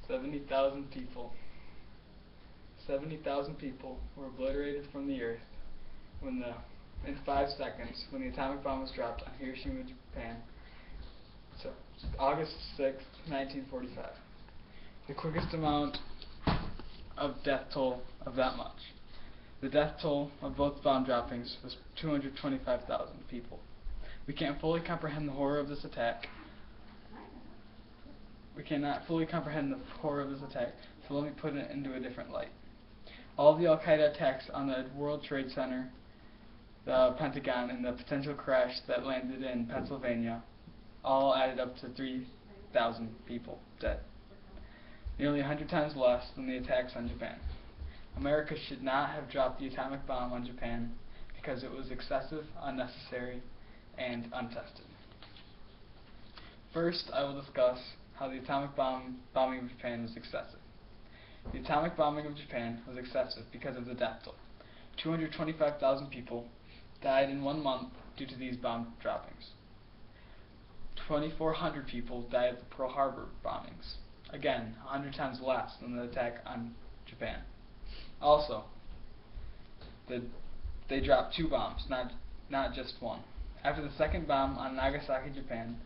70,000 people. 70,000 people were obliterated from the earth in 5 seconds when the atomic bomb was dropped on Hiroshima, Japan. So, August 6th, 1945. The quickest amount of death toll of that much. The death toll of both bomb droppings was 225,000 people. We can't fully comprehend the horror of this attack. We cannot fully comprehend the horror of this attack, so let me put it into a different light. All of the Al-Qaeda attacks on the World Trade Center, the Pentagon, and the potential crash that landed in Pennsylvania all added up to 3,000 people dead. Nearly 100 times less than the attacks on Japan. America should not have dropped the atomic bomb on Japan because it was excessive, unnecessary, and untested. First, I will discuss how the atomic bombing of Japan was excessive. The atomic bombing of Japan was excessive because of the death toll. 225,000 people died in 1 month due to these bomb droppings. 2,400 people died at the Pearl Harbor bombings. Again, 100 times less than the attack on Japan. Also, they dropped 2 bombs, not just 1. After the second bomb on Nagasaki, Japan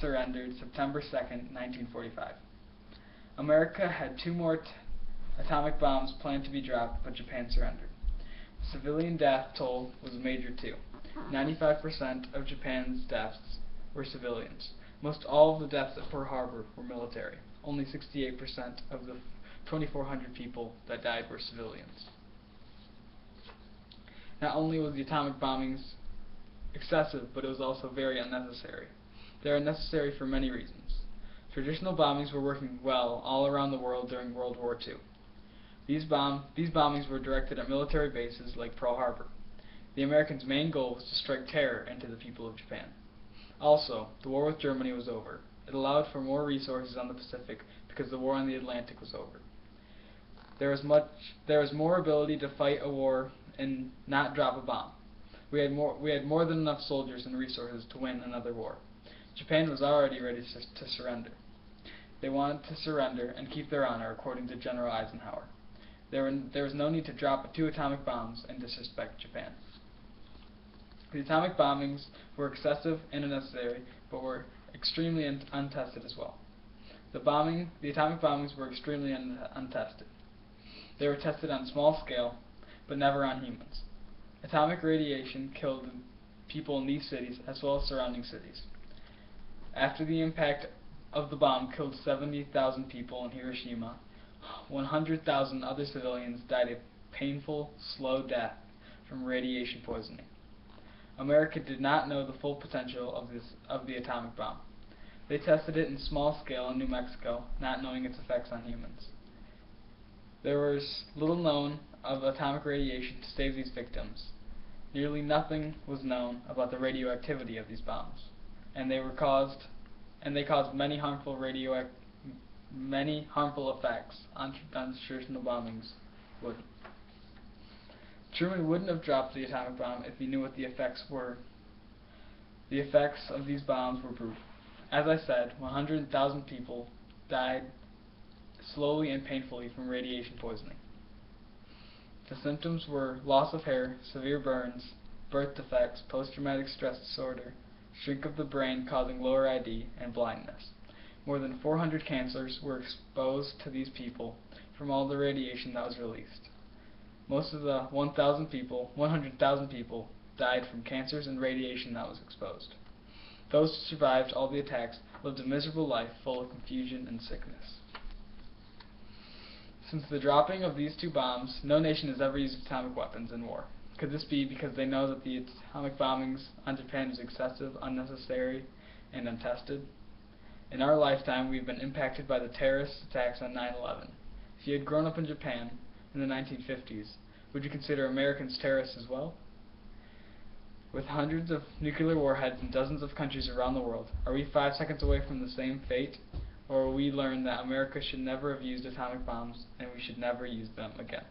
surrendered September 2nd, 1945. America had 2 more atomic bombs planned to be dropped, but Japan surrendered. The civilian death toll was major too. 95% of Japan's deaths were civilians. Most all of the deaths at Pearl Harbor were military. Only 68% of the 2,400 people that died were civilians. Not only was the atomic bombings excessive, but it was also very unnecessary. They are unnecessary for many reasons. Traditional bombings were working well all around the world during World War II. These bombings were directed at military bases like Pearl Harbor. The Americans' main goal was to strike terror into the people of Japan. Also, the war with Germany was over. It allowed for more resources on the Pacific because the war on the Atlantic was over. There was more ability to fight a war and not drop a bomb. We had more than enough soldiers and resources to win another war. Japan was already ready to surrender. They wanted to surrender and keep their honor, according to General Eisenhower. There was no need to drop 2 atomic bombs and disrespect Japan. The atomic bombings were excessive and unnecessary, but were extremely untested as well. The atomic bombings were extremely untested. They were tested on small scale, but never on humans. Atomic radiation killed people in these cities as well as surrounding cities. After the impact of the bomb killed 70,000 people in Hiroshima, 100,000 other civilians died a painful, slow death from radiation poisoning. America did not know the full potential of the atomic bomb. They tested it in small scale in New Mexico, not knowing its effects on humans. There was little known of atomic radiation to save these victims. Nearly nothing was known about the radioactivity of these bombs, and they caused many harmful effects on traditional bombings would. Truman wouldn't have dropped the atomic bomb if he knew what the effects were. The effects of these bombs were brutal. As I said, 100,000 people died slowly and painfully from radiation poisoning. The symptoms were loss of hair, severe burns, birth defects, post-traumatic stress disorder, shrink of the brain causing lower ID, and blindness. More than 400 cancers were exposed to these people from all the radiation that was released. Most of the 100,000 people died from cancers and radiation that was exposed. Those who survived all the attacks lived a miserable life full of confusion and sickness. Since the dropping of these 2 bombs, no nation has ever used atomic weapons in war. Could this be because they know that the atomic bombings on Japan was excessive, unnecessary, and untested? In our lifetime, we've been impacted by the terrorist attacks on 9/11. If you had grown up in Japan in the 1950s, would you consider Americans terrorists as well? With hundreds of nuclear warheads in dozens of countries around the world, are we 5 seconds away from the same fate? Or will we learn that America should never have used atomic bombs and we should never use them again?